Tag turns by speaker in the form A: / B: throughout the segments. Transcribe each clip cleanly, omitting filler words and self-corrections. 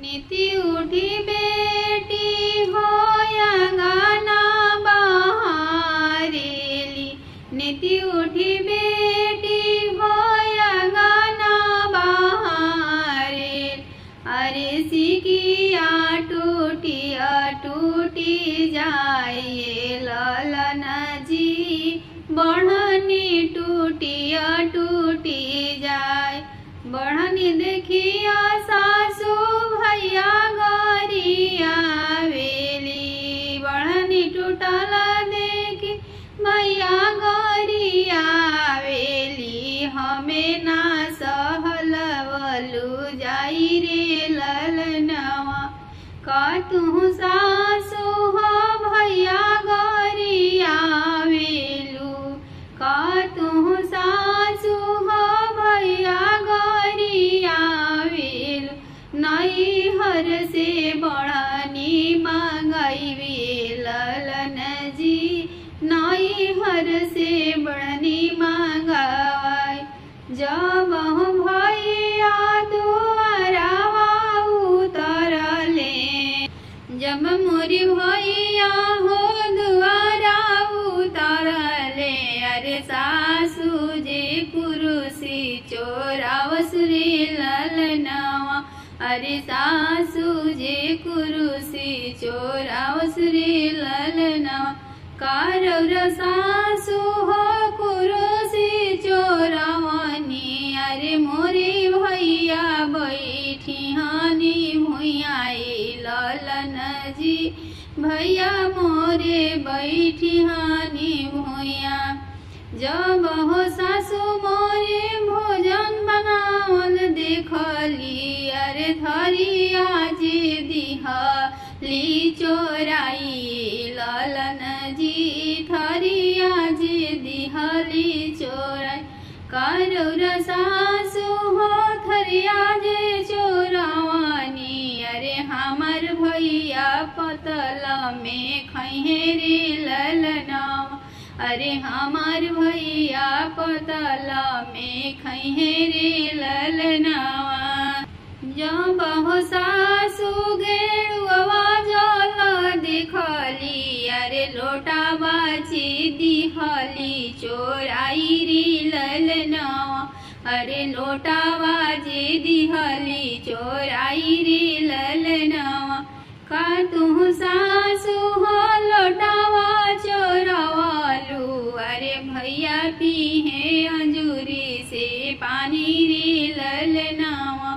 A: नीति उठी बेटी होया गाना बहारेली। नीति उठी बेटी होया गाना बहारेल। अरे सिकिया टूटी जाए ललन जी, बढ़नी टूटी जाए। बढ़नी देखिया सासू भैया गरिया वेली। बढ़नी टूटल देखी भैया गरिया वेली। हमें ना सहलवलू जाई रे ललनवा। का तू सासू हो भैया गरिया वेलू। का तू सासू हो भैया गरिया वेलू। नई हर से बढ़नी मंगाई वे ललन जी। नई हर से बढ़नी मंगाई। जब भैया दुआरावा उतरले। जब मोरी भैया हो दुआरा उतरले। अरे सासू जे कुरुसी चोरावस रे ललनवा। अरे सासू जे कुरुसी चोरावस रे ललनवा। कारौर सासू हो कुरुसी चोरावनी। अरे मोरे भैया बैठी हानी भुइया ललन जी। भैया मोरे बैठी हानी भुइया। जब हो सासू मोरे भोजन बनावल देखली। अरे थरिया जे दिहली चोराई ललन जी। थरिया जे दिहली चोराई। कारौर सासू हो थरिया जे चोरावानी। अरे हमार भैया पतल में खैहे रे ललनवा। अरे हमार भैया पतल में खैहे रे ललनवा। जब हो सासू गेरुआ जल देखली। अरे लोटा बाची दिहली चोराई रे ललनवा। अरे लोटा बाजी दिहली चोराई रे ललनवा। का तू सासू हो लोटावा चोरावालू। अरे भैया पीहे अंजूरी से पानी रे ललनवा।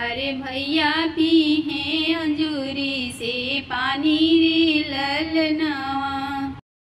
A: अरे भैया पीहे अंजूरी से पानी रे